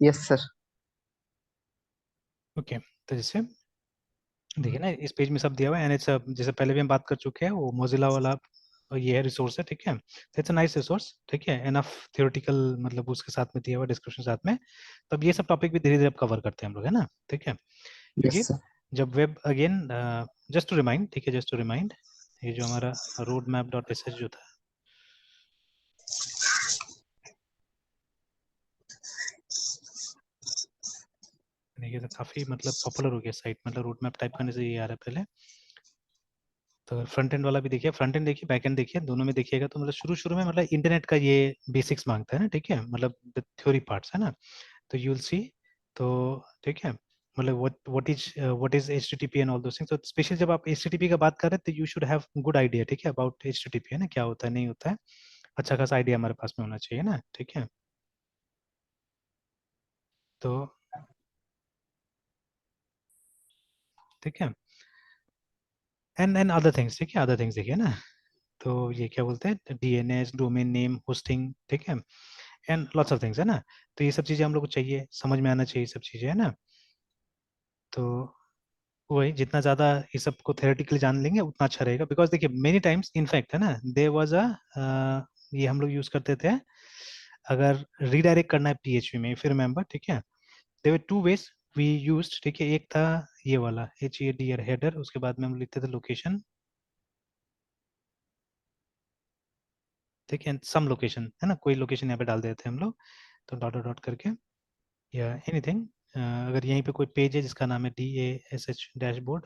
Yes sir. Okay, तो जैसे देखिए ना, इस पेज में सब दिया हुआ है, एंड इट्स जैसे पहले भी हम बात कर चुके हैं, वो मोजिला वाला ये है रिसोर्स है, ठीक है। इट्स अ नाइस रिसोर्स, ठीक है, एनफ थियोरेटिकल, मतलब उसके साथ में दिया हुआ डिस्क्रिप्शन साथ में। तो अब ये सब टॉपिक भी धीरे धीरे अब कवर करते हैं हम लोग, है ना, ठीक है। यस क्योंकि सर। जब web again, just to remind, ठीक है, जस्ट टू रिमाइंड, ये जो हमारा रोड मैप डॉट एस जो था, ये तो काफी मतलब पॉपुलर हो गया साइट, मतलब रोड मैप टाइप करने से ये आ रहा है पहले। तो फ्रंट एंड वाला भी देखिए, फ्रंट एंड देखिए, बैक एंड देखिए, दोनों में देखिएगा तो मतलब शुरू शुरू में मतलब इंटरनेट का ये बेसिक्स मांगता है ना, ठीक है, मतलब थ्योरी पार्ट्स है ना। तो यू विल सी, तो ठीक है, मतलब what is HTTP and all those things. तो स्पेशली जब आप एचटीटीपी का बात कर रहे हैं तो you should have good idea, ठीक है, अबाउट एचटीटीपी, है ना, क्या होता है नहीं होता है, अच्छा खासा आइडिया हमारे पास में होना चाहिए ना, ठीक है। तो ठीक है, एंड अदर थिंग्स, ठीक है, अदर थिंग्स देखिए ना। तो ये क्या बोलते हैं, डीएनएस, डोमेन नेम, होस्टिंग, ठीक है, एंड लॉट्स ऑफ थिंग्स, है ना। तो ये सब चीजें हम लोग को चाहिए, समझ में आना चाहिए, सब चीजें, है ना। तो वही, जितना ज्यादा ये सब को थेरेटिकली जान लेंगे उतना अच्छा रहेगा, बिकॉज देखिए मेनी टाइम्स इनफैक्ट, है ना, दे वाज अ, ये हम लोग यूज करते थे, अगर रीडायरेक्ट करना है पीएचपी में, फिर रिमेंबर, ठीक है, there were two ways we used, ठीक है। एक था ये वाला H A D R header, उसके बाद में हम लिखते थे लोकेशन, ठीक है, सम लोकेशन, है ना, कोई लोकेशन यहाँ पे डाल देते हैं हम लोग, तो डॉट डॉट डॉट करके, या एनीथिंग, अगर यहीं पे कोई पेज है जिसका नाम है D A S H dashboard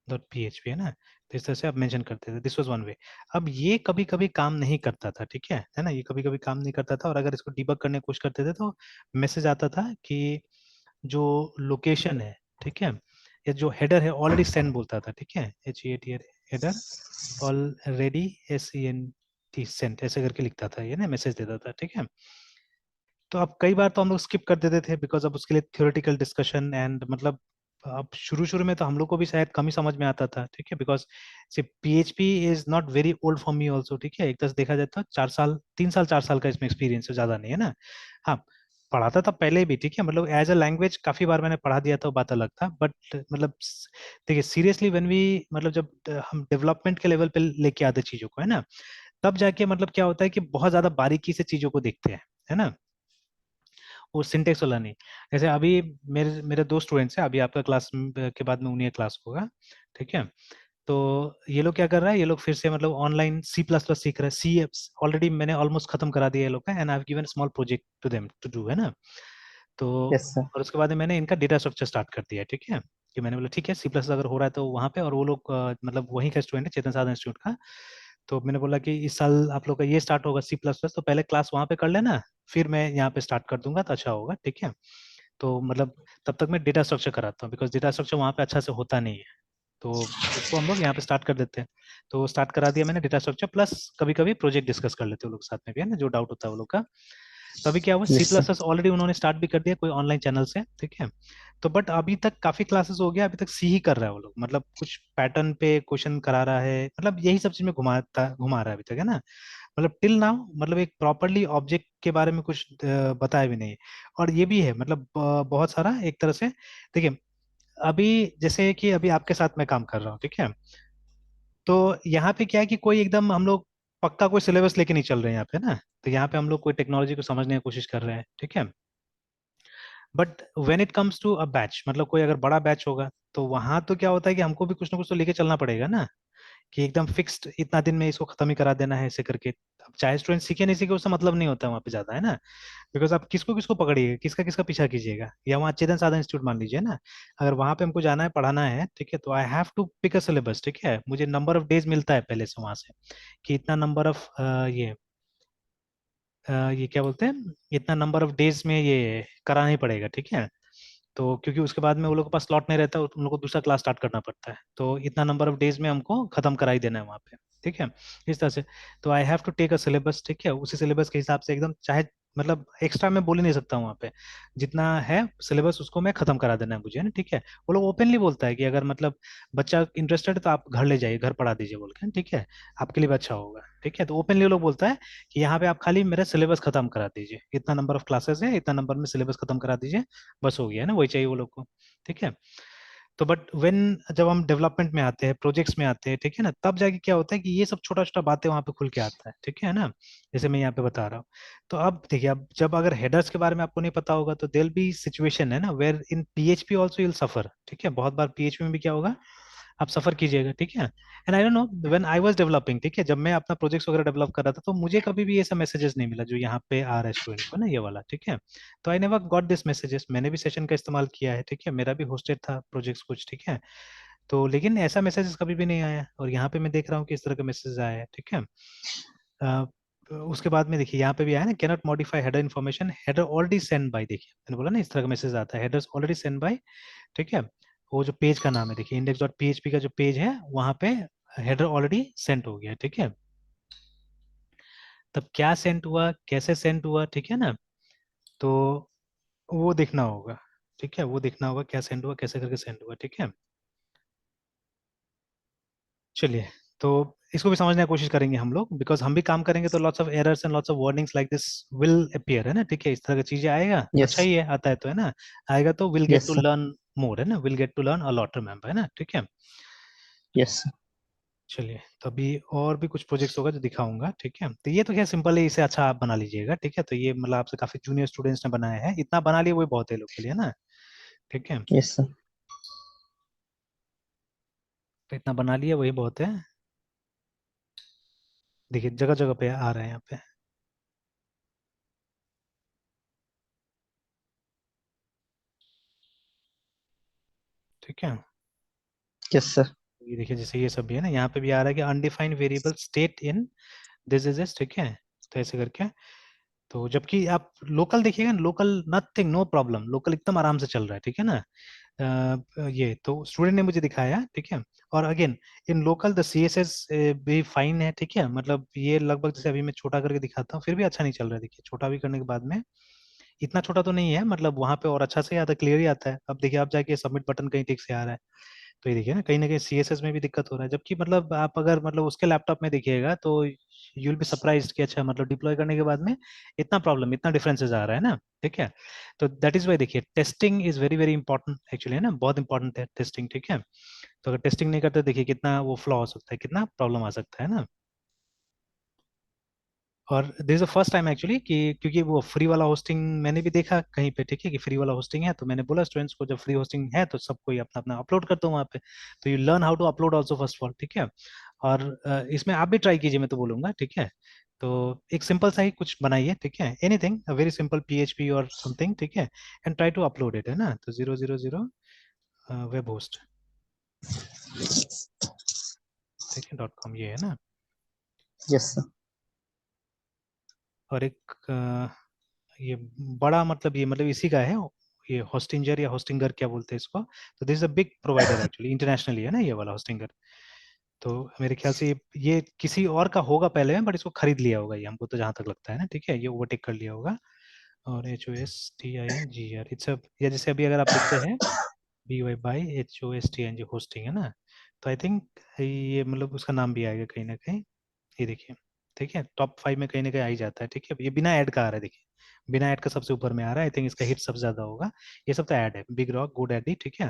dot P H P, है ना, तो इस तरह से आप मेंशन करते थे, दिस वाज वन वे। अब ये कभी कभी काम नहीं करता था, ठीक है ना, ये कभी कभी काम नहीं करता था, और अगर इसको डिबग करने की कोशिश करते थे तो मैसेज आता था कि जो लोकेशन है, ठीक है, या जो हेडर है ऑलरेडी सेंड बोलता था, ठीक है, H A T R header already S E N T sent, ऐसे करके लिखता था ये ना, मैसेज देता था, ठीक है। तो अब कई बार तो हम लोग स्किप कर देते थे, बिकॉज अब उसके लिए थ्योरेटिकल डिस्कशन एंड मतलब, अब शुरू शुरू में तो हम लोग को भी शायद कम ही समझ में आता था, ठीक है, बिकॉज से PHP is not very old for me also, ठीक है, एक तरह से देखा जाए तो 4 साल, 3 साल 4 साल का इसमें एक्सपीरियंस है, ज्यादा नहीं है ना। हाँ, पढ़ाता था पहले भी, ठीक है, मतलब एज अ लैंग्वेज काफी बार मैंने पढ़ा दिया था, बात अलग था, बट मतलब देखिए सीरियसली व्हेन वी, मतलब जब हम डेवलपमेंट के लेवल पे लेके आते चीजों को, है ना, तब जाके मतलब क्या होता है कि बहुत ज्यादा बारीकी से चीजों को देखते हैं, है ना, वो सिंटेक्स वाला नहीं। जैसे अभी मेरे मेरे दो स्टूडेंट्स हैं, अभी आपका क्लास के बाद में उन्हीं का क्लास होगा, ठीक है। तो ये लोग क्या कर रहा है, ये लोग फिर से मतलब ऑनलाइन सी प्लस प्लस सीख रहे हैं, सी ऑलरेडी मैंने ऑलमोस्ट खत्म करा दिया है ये लोग का, and I have given small project to them to do, है ना। तो यस सर। और उसके बाद में मैंने इनका डेटा स्ट्रक्चर स्टार्ट कर दिया है, ठीक है, कि मैंने बोला ठीक है सी प्लस अगर हो रहा है तो वहाँ पे, और वो लोग मतलब वहीं का स्टूडेंट है, चेतन साधन इंस्टीट्यूट का। तो मैंने बोला कि इस साल आप लोग का ये स्टार्ट होगा सी प्लस प्लस, तो पहले क्लास वहाँ पे कर लेना, फिर मैं यहाँ पे स्टार्ट कर दूंगा तो अच्छा होगा, ठीक है। तो मतलब तब तक मैं डेटा स्ट्रक्चर कराता हूँ, बिकॉज डेटा स्ट्रक्चर वहाँ पे अच्छा से होता नहीं है, तो उसको हम लोग यहाँ पे स्टार्ट कर देते हैं। तो स्टार्ट करा दिया मैंने डेटा स्ट्रक्चर, प्लस कभी कभी प्रोजेक्ट डिस्कस कर लेते हैं वो लोग साथ में भी, है ना, जो डाउट होता है वो लोग का। तो अभी क्या हुआ, सी यस प्लस सर। प्लस ऑलरेडी उन्होंने स्टार्ट भी कर दिया कोई ऑनलाइन चैनल से, ठीक है। तो बट अभी तक काफी क्लासेस हो गया, अभी तक सी ही कर रहा है वो लोग, मतलब कुछ पैटर्न पे क्वेश्चन करा रहा है, मतलब यही सब चीज में घुमा रहा है अभी तक, है ना। मतलब टिल नाउ, मतलब एक प्रॉपरली ऑब्जेक्ट के बारे में कुछ बताया भी नहीं है। और ये भी है मतलब बहुत सारा एक तरह से, देखिए अभी जैसे कि अभी आपके साथ मैं काम कर रहा हूँ, ठीक है, तो यहाँ पे क्या है कि कोई एकदम हम लोग पक्का कोई सिलेबस लेके नहीं चल रहे हैं यहाँ पे ना। तो यहाँ पे हम लोग कोई टेक्नोलॉजी को समझने की कोशिश कर रहे हैं, ठीक है। But when it comes to a batch, मतलब कोई अगर बड़ा बैच होगा, तो वहां तो क्या होता है कि हमको भी कुछ ना कुछ तो लेके चलना पड़ेगा ना, कि एकदम फिक्स्ड इतना दिन में इसको खत्म ही करा देना है ऐसे करके। अब चाहे स्टूडेंट सीखे नहीं सीखे उससे मतलब नहीं होता है वहाँ पे ज्यादा, है ना। बिकॉज आप किसको किसको पकड़िएगा, किसका किसका पीछा कीजिएगा, या वहाँ चेतन साधन इंस्टीट्यूट मान लीजिए ना, अगर वहाँ पे हमको जाना है पढ़ाना है, ठीक है, तो I have to pick a syllabus, ठीक है, मुझे नंबर ऑफ डेज मिलता है पहले से वहाँ से, कि इतना नंबर ऑफ ये क्या बोलते हैं, इतना नंबर ऑफ डेज में ये कराना ही पड़ेगा, ठीक है। तो क्योंकि उसके बाद में वो लोग के पास स्लॉट नहीं रहता, उन लोग को दूसरा क्लास स्टार्ट करना पड़ता है, तो इतना नंबर ऑफ डेज में हमको खत्म करा ही देना है वहाँ पे, ठीक है, इस तरह से। तो I have to take a syllabus, ठीक है, उसी सिलेबस के हिसाब से एकदम, चाहे मतलब एक्स्ट्रा मैं बोल ही नहीं सकता हूँ वहाँ पे, जितना है सिलेबस उसको मैं खत्म करा देना है मुझे, है ना, ठीक है। वो लोग ओपनली बोलता है कि अगर मतलब बच्चा इंटरेस्टेड है तो आप घर ले जाइए, घर पढ़ा दीजिए बोल के, ठीक है, आपके लिए भी अच्छा होगा, ठीक है। तो ओपनली वो लोग बोलता है कि यहाँ पे आप खाली मेरा सिलेबस खत्म करा दीजिए, इतना नंबर ऑफ क्लासेस है, इतना नंबर में सिलेबस खत्म करा दीजिए, बस हो गया, है ना, वही चाहिए वो लोग को, ठीक है। तो बट व्हेन जब हम डेवलपमेंट में आते हैं, प्रोजेक्ट्स में आते हैं, ठीक है ना, तब जाके क्या होता है कि ये सब छोटा छोटा बातें वहां पे खुल के आता है, ठीक है ना, जैसे मैं यहाँ पे बता रहा हूँ। तो अब देखिए, अब जब अगर हेडर्स के बारे में आपको नहीं पता होगा तो देयर बी सिचुएशन है ना where in PHP also you will suffer, ठीक है, बहुत बार पीएचपी में भी क्या होगा, आप सफर कीजिएगा, ठीक है। And I don't know when I was developing, ठीक है, जब मैं अपना प्रोजेक्ट्स वगैरह डेवलप कर रहा था तो मुझे कभी भी ऐसा मैसेजेस नहीं मिला जो यहाँ पे आ रहा है स्टूडेंट को ना, ये वाला, ठीक है। तो I never got this messages, मैंने भी सेशन का इस्तेमाल किया है, ठीक है, मेरा भी होस्टेड था प्रोजेक्ट्स कुछ, ठीक है। तो लेकिन ऐसा मैसेजेस कभी भी नहीं आया, और यहाँ पे मैं देख रहा हूँ कि इस तरह का मैसेज आया है, ठीक है। अ, उसके बाद में देखिए यहाँ पे भी आया ना, cannot modify header information, header already send by, देखिए मैंने बोला ना इस तरह का मैसेज आता है, हेडर्स ऑलरेडी सेंड बाय, ठीक है। वो जो पेज का नाम है देखिए, इंडेक्स डॉट पीएचपी का जो पेज है वहां पे हेडर ऑलरेडी सेंड हो गया, ठीक है। तब क्या सेंड हुआ, कैसे सेंड हुआ, ठीक है ना, तो वो देखना होगा, ठीक है, वो देखना होगा क्या सेंड हुआ, कैसे करके सेंड हुआ, ठीक है। चलिए, तो इसको भी समझने की कोशिश करेंगे हम लोग, बिकॉज हम भी काम करेंगे तो lots of errors and lots of warnings like this will appear, है ना, ठीक है, इस तरह की चीजें आएगा, यस। अच्छा ही है, आता है तो, है ना, आएगा तो will get yes to sir. Learn more, है ना, will get to learn a lot, remember, है ना, ठीक है। Yes sir. चलिए, तो अभी और भी कुछ प्रोजेक्ट्स होगा जो दिखाऊंगा, ठीक है। तो ये तो क्या सिंपल है, इसे अच्छा आप बना लीजिएगा, ठीक है। तो ये मतलब आपसे काफी जूनियर स्टूडेंट्स ने बनाया है, इतना बना लिया वही बहुत है लोग के लिए ना, ठीक है। Yes sir. तो इतना बना लिया वही बहुत है, देखिए जगह जगह पे आ रहे हैं यहाँ पे, ठीक है। Yes sir. ये देखिए जैसे ये सब भी है ना, यहाँ पे भी आ रहा है कि undefined variable state in this is is, ठीक है। तो ऐसे करके, तो जबकि आप लोकल देखिएगा, local nothing, no problem, local एकदम आराम से चल रहा है, ठीक है ना। ये तो स्टूडेंट ने मुझे दिखाया, ठीक है। और again in local the C S S भी फाइन है, ठीक है, मतलब ये लगभग जैसे अभी मैं छोटा करके दिखाता हूँ फिर भी अच्छा नहीं चल रहा है, देखिए छोटा भी करने के बाद में इतना छोटा तो नहीं है, मतलब वहां पे और अच्छा से आता है, क्लियर ही आता है। अब देखिए आप जाके सबमिट बटन कहीं ठीक से आ रहा है, तो ये देखिए ना कहीं सीएसएस में भी दिक्कत हो रहा है, जबकि मतलब आप अगर मतलब उसके लैपटॉप में देखिएगा तो यू विल बी सरप्राइज्ड कि अच्छा मतलब डिप्लॉय करने के बाद में इतना प्रॉब्लम, इतना डिफरेंसेस आ रहा है ना, ठीक है। तो दैट इज वाई देखिए testing is very very important actually, है ना, बहुत इंपॉर्टेंट है टेस्टिंग, ठीक है। तो अगर टेस्टिंग नहीं करते देखिए कितना वो फ्लॉ हो सकता है, कितना प्रॉब्लम आ सकता है ना। और this is the first time actually कि क्योंकि वो फ्री वाला होस्टिंग मैंने भी देखा कहीं पे, ठीक है, कि फ्री वाला होस्टिंग है, तो मैंने बोला स्टूडेंट्स को जब फ्री होस्टिंग है तो सब कोई अपना अपना अपलोड करता हूँ वहाँ पे, तो you learn how to upload also first of all, ठीक है। और इसमें आप भी ट्राई कीजिए, मैं तो बोलूंगा, ठीक है। तो एक सिंपल सा ही कुछ बनाइए, ठीक है, एनीथिंग वेरी सिंपल पीएचपी और समथिंग, ठीक है, and try to upload it, है ना। तो 000 वेब होस्ट, ठीक है, .com ये है ना। Yes sir. और एक ये बड़ा मतलब ये मतलब इसी का है, ये होस्टिंजर या होस्टिंगर क्या बोलते हैं इसको, तो this is a big provider actually, internationally है ना ये वाला होस्टिंगर। तो मेरे ख्याल से ये किसी और का होगा पहले में, बट इसको खरीद लिया होगा ये, हमको तो जहां तक लगता है ना, ठीक है, ये ओवरटेक कर लिया होगा। और HOSTINGR इट्स या जैसे अभी अगर आप लिखते हैं BY by HOSTING होस्टिंग, है ना, तो आई थिंक ये मतलब उसका नाम भी आएगा कहीं ना कहीं, ये देखिए, ठीक है, टॉप 5 में कहीं ना कहीं आ ही जाता है, ठीक है। ये बिना ऐड का आ रहा है, देखिए बिना ऐड का सबसे ऊपर में आ रहा है, आई थिंक इसका हिट सबसे ज्यादा होगा। ये सब तो ऐड है, बिग रॉक, गुड एडी, ठीक है।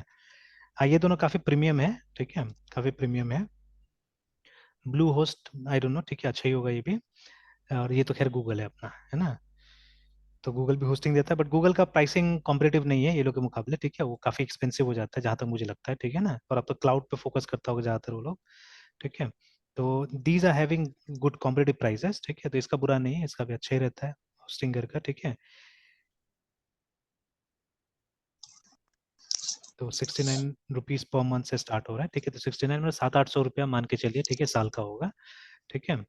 हाँ ये दोनों काफी प्रीमियम है, ठीक है, काफी प्रीमियम है। Blue host I don't know, ठीक है, अच्छा ही होगा ये भी। और ये तो खैर गूगल है अपना, है ना। तो गूगल भी होस्टिंग देता है, बट गूगल का प्राइसिंग कॉम्पिटेटिव नहीं है ये लोग के मुकाबले, ठीक है, वो काफी एक्सपेंसिव हो जाता है जहां तक मुझे लगता है, ठीक है ना। और अब तो क्लाउड पे फोकस करता होगा ज्यादातर वो लोग, ठीक है। तो these are having good competitive prices, ठीक है, तो इसका बुरा नहीं है, इसका भी अच्छा ही रहता है होस्टिंगर का, ठीक है। तो 69 रुपीज पर मंथ से स्टार्ट हो रहा है, ठीक है। तो 69 में 700-800 रुपया मान के चलिए, ठीक है, साल का होगा, ठीक है।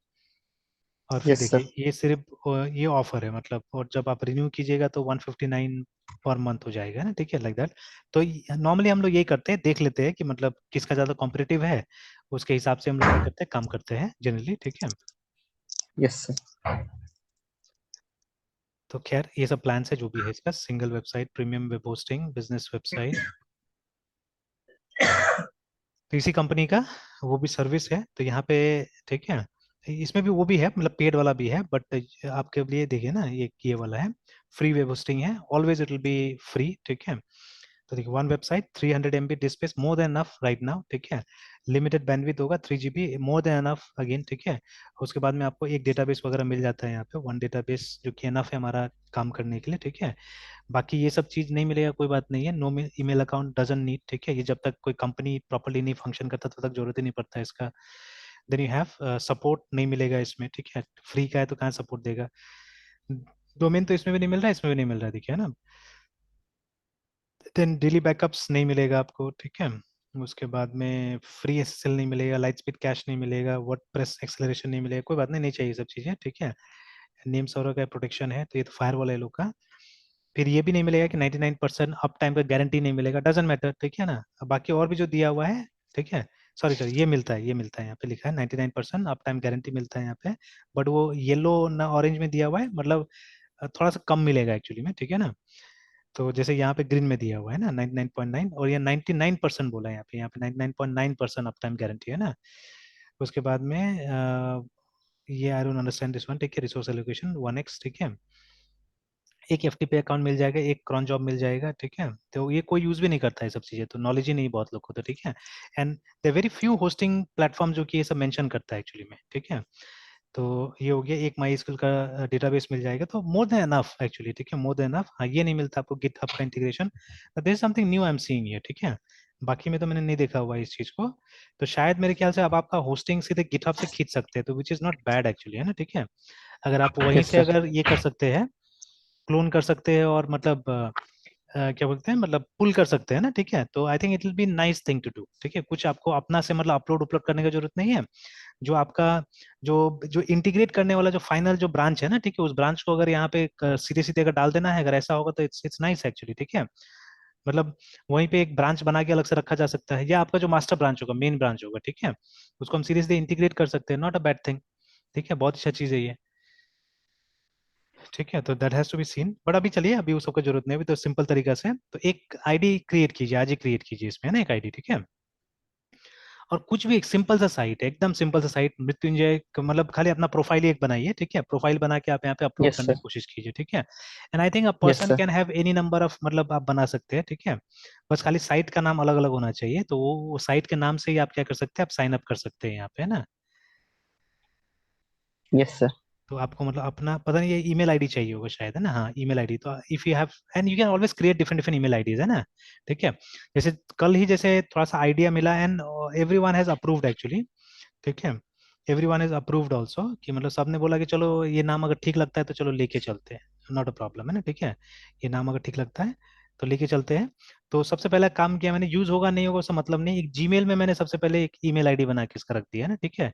और फिर यस सर। देखिए ये सिर्फ ये ऑफर है मतलब, और जब आप रिन्यू कीजिएगा तो 159 पर मंथ हो जाएगा ना, ठीक है, लाइक दैट। तो नॉर्मली हम लोग यही करते हैं, देख लेते हैं कि मतलब किसका ज्यादा कॉम्पिटिटिव है, उसके हिसाब से हम लोग क्या करते हैं, काम करते हैं जनरली, ठीक है। Yes sir. तो खैर ये सब प्लान है जो भी है इसका, single website, premium web hosting, business website, तो इसी कंपनी का वो भी सर्विस है। तो यहाँ पे ठीक है, इसमें भी वो भी है, मतलब पेड वाला भी है, बट आपके लिए देखिए ना, ये वाला है फ्री वेब होस्टिंग है, always it will B free. ठीक है, तो देखिए one website 300 MB disc space, more than enough right now. ठीक है, लिमिटेड बैंडविड्थ होगा 3 GB, more than enough again. ठीक है, उसके बाद में आपको एक डेटाबेस वगैरह मिल जाता है यहाँ पे, वन डेटाबेस जो कि एनफ है हमारा काम करने के लिए। ठीक है, बाकी ये सब चीज नहीं मिलेगा कोई बात नहीं है, no email account doesn't need. ठीक है, ये जब तक कोई कंपनी प्रॉपर्ली नहीं फंक्शन करता तब तक जरूरत ही नहीं पड़ता है इसका। देन यू हैव सपोर्ट नहीं मिलेगा इसमें। ठीक है, फ्री का है तो कहाँ सपोर्ट देगा। डोमेन तो इसमें भी नहीं मिल रहा है, इसमें भी नहीं मिल रहा है, देखिए ना। देन डेली बैकअप्स नहीं मिलेगा आपको। ठीक है, उसके बाद में फ्री एसएसएल नहीं मिलेगा, लाइट स्पीड कैश नहीं मिलेगा, वर्डप्रेस एक्सेलरेशन नहीं मिलेगा, कोई बात नहीं, नहीं चाहिए ये सब चीजें। ठीक है, नेम सर्वर का प्रोटेक्शन है, तो ये तो फायरवॉल है लोग का। फिर ये भी नहीं मिलेगा कि 99% अप टाइम का गारंटी नहीं मिलेगा, डजेंट मैटर। ठीक है ना, अब बाकी और भी जो दिया हुआ है। ठीक है, सॉरी सॉरी, ये मिलता है, ये मिलता है, यहाँ पे लिखा है 99% अप टाइम गारंटी मिलता है यहाँ पे, बट वो येलो ना ऑरेंज में दिया हुआ है, मतलब थोड़ा सा कम मिलेगा एक्चुअली में। ठीक है ना, तो जैसे यहाँ पे ग्रीन में दिया हुआ है ना 99.9, और ये 99% बोला है यहाँ पे 99.9% अप टाइम गारंटी है ना। उसके बाद में ये I don't understand this one. ठीक है, रिसोर्स एलोकेशन 1x। ठीक है, एक एफटीपी अकाउंट मिल जाएगा, एक क्रॉन जॉब मिल जाएगा। ठीक है, तो ये कोई यूज भी नहीं करता है सब चीजें, तो नॉलेज ही नहीं बहुत लोग को, तो ठीक है। And they very few hosting platform जो कि ये सब मेंशन करता है एक्चुअली में। ठीक है, तो ये हो गया, एक माई स्कूल का डेटाबेस मिल जाएगा, तो मोर देन एनफ एक्चुअली। ठीक है, मोर देन एनफ। हाँ, ये नहीं मिलता आपको गिटहब का integration, there is something new I am seeing here. ठीक है, बाकी में तो मैंने नहीं देखा हुआ इस चीज को। तो शायद मेरे ख्याल से अब आपका होस्टिंग सीधे गिटहब से खींच सकते हैं, तो which is not bad actually, है ना। ठीक है, अगर आप वहीं यस से सर। अगर ये कर सकते हैं, क्लोन कर सकते हैं, और मतलब क्या बोलते हैं, मतलब पुल कर सकते हैं ना। ठीक है, तो I think it will be nice thing to do. ठीक है, कुछ आपको अपना से मतलब अपलोड अपलोड करने की जरूरत नहीं है। जो आपका जो जो इंटीग्रेट करने वाला जो फाइनल जो ब्रांच है ना, ठीक है, उस ब्रांच को अगर यहाँ पे सीधे सीधे अगर डाल देना है, अगर ऐसा होगा तो इट्स इट्स नाइस एक्चुअली। ठीक है, मतलब वहीं पे एक ब्रांच बना के अलग से रखा जा सकता है, या आपका जो मास्टर ब्रांच होगा, मेन ब्रांच होगा। ठीक है, उसको हम सीधे सीधे इंटीग्रेट कर सकते हैं, नॉट अ बैड थिंग। ठीक है, बहुत अच्छा चीज है ये। ठीक है, तो that has to be seen, but अभी चलिए, अभी उस सबका जरूरत नहीं, अभी तो सिंपल तरीका से, तो एक आईडी क्रिएट कीजिए, आज ही क्रिएट कीजिए इसमें, है ना, एक आईडी। ठीक है, और कुछ भी एक सिंपल सा साइट है, एकदम सिंपल सा साइट, मृत्युंजय मतलब खाली अपना प्रोफाइल ही एक बनाइए। ठीक है, प्रोफाइल बना के आप यहाँ पे अपलोड यस करने सर। की कोशिश कीजिए। ठीक है, and I think a yes person sir. Can have any number of, मतलब आप बना सकते हैं। ठीक है, बस खाली साइट का नाम अलग अलग होना चाहिए, तो वो साइट के नाम से ही आप क्या कर सकते हैं, आप साइन अप कर सकते हैं यहाँ पे, है ना। Yes sir. तो आपको मतलब अपना पता नहीं, ये ईमेल आईडी चाहिए होगा शायद, है ना। हाँ, ईमेल आईडी, तो if you have, and you can always create different different email IDs, है ना। ठीक है, जैसे कल ही जैसे थोड़ा सा आइडिया मिला, and everyone has approved actually. ठीक है, एवरीवन इज अप्रूव्ड ऑल्सो, कि मतलब सबने बोला कि चलो ये नाम अगर ठीक लगता है तो चलो लेके चलते हैं, नॉट अ प्रॉब्लम, है ना। ठीक है, ये नाम अगर ठीक लगता है तो लेके चलते हैं। तो सबसे पहला काम किया मैंने, यूज होगा नहीं होगा उसका मतलब नहीं, एक जीमेल में मैंने सबसे पहले एक ईमेल आईडी बना के इसका रख दिया है ना। ठीक है,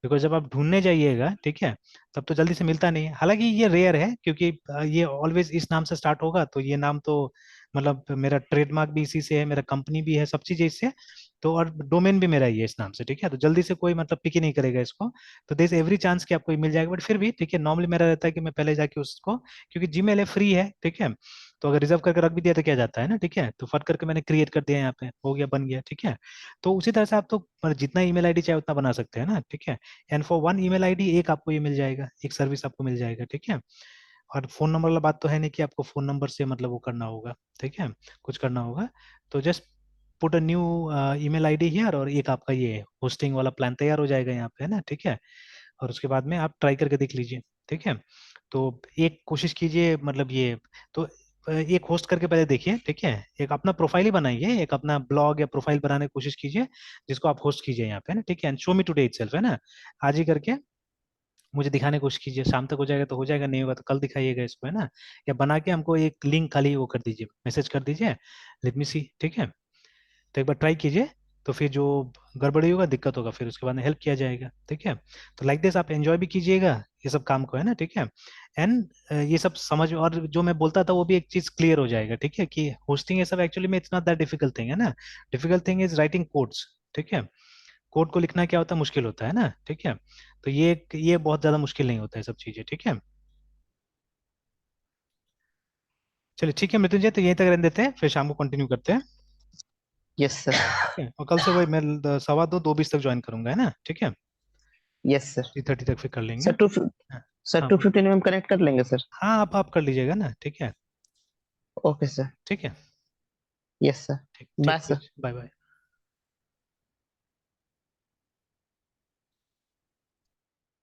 बिकॉज जब आप ढूंढने जाइएगा, ठीक है, तब तो जल्दी से मिलता नहीं है, हालांकि ये रेयर है, क्योंकि ये ऑलवेज इस नाम से स्टार्ट होगा, तो ये नाम तो मतलब मेरा ट्रेडमार्क भी इसी से है, मेरा कंपनी भी है, सब चीजें इससे, तो और डोमेन भी मेरा ही है इस नाम से। ठीक है, तो जल्दी से कोई मतलब पिक ही नहीं करेगा इसको, तो देर एवरी चांस कि आपको मिल जाएगा, बट फिर भी ठीक है, नॉर्मली मेरा रहता है कि मैं पहले जाके उसको, क्योंकि जीमेल है, फ्री है। ठीक है, तो अगर रिजर्व करके रख भी दिया तो क्या जाता है ना। ठीक है, तो फट करके मैंने क्रिएट कर दिया, यहाँ पे हो गया, बन गया। ठीक है, तो उसी तरह से आप तो मतलब जितना ईमेल आईडी चाहे उतना बना सकते हैं ना। ठीक है, and for one email ID एक आपको ये मिल जाएगा, एक सर्विस आपको मिल जाएगा। ठीक है, और फोन नंबर वाला बात तो है नहीं कि आपको फोन नंबर से मतलब वो करना होगा। ठीक है, कुछ करना होगा, तो just put a new email ID here, और एक आपका ये होस्टिंग वाला प्लान तैयार हो जाएगा यहाँ पे, है ना। ठीक है, और उसके बाद में आप ट्राई करके देख लीजिए। ठीक है, तो एक कोशिश कीजिए, मतलब ये, तो एक होस्ट करके पहले देखिए। ठीक है, एक अपना प्रोफाइल ही बनाइए, एक अपना ब्लॉग या प्रोफाइल बनाने की कोशिश कीजिए, जिसको आप होस्ट कीजिए यहाँ पे, है ना। ठीक है, and show me today itself, है ना, आज ही करके मुझे दिखाने की कोशिश कीजिए, शाम तक हो जाएगा तो हो जाएगा, नहीं होगा तो कल दिखाइएगा इसको, है ना। या बना के हमको एक लिंक खाली वो कर दीजिए, मैसेज कर दीजिए, लेट मी सी। ठीक है, तो एक बार ट्राई कीजिए, तो फिर जो गड़बड़ी होगा, दिक्कत होगा, फिर उसके बाद में हेल्प किया जाएगा। ठीक है, तो लाइक दिस आप एंजॉय भी कीजिएगा ये सब काम को, है ना। ठीक है, एंड ये सब समझ, और जो मैं बोलता था वो भी एक चीज क्लियर हो जाएगा। ठीक है, कि होस्टिंग ये सब एक्चुअली में it's not that difficult thing, है ना। Difficult thing is writing codes. ठीक है, कोड को लिखना क्या होता है, मुश्किल होता है ना। ठीक है, तो ये बहुत ज्यादा मुश्किल नहीं होता है सब चीजें। ठीक है, चलिए ठीक है मृत्युंजय, तो यहीं तक रहने देते हैं, फिर शाम को कंटिन्यू करते हैं। Yes sir. ठीक है, और कल से वही मैं 2:15 ज्वाइन करूंगा, है ना? ठीक है, यस सर। 3:30 तक फिर कर लेंगे। सर हाँ सर हाँ 2:15 में हम कनेक्ट कर लेंगे सर। हाँ, आप कर लीजिएगा ना, ठीक है। Okay sir. ठीक है, यस सर। ठीक बाय ठीक, सर। Bye bye.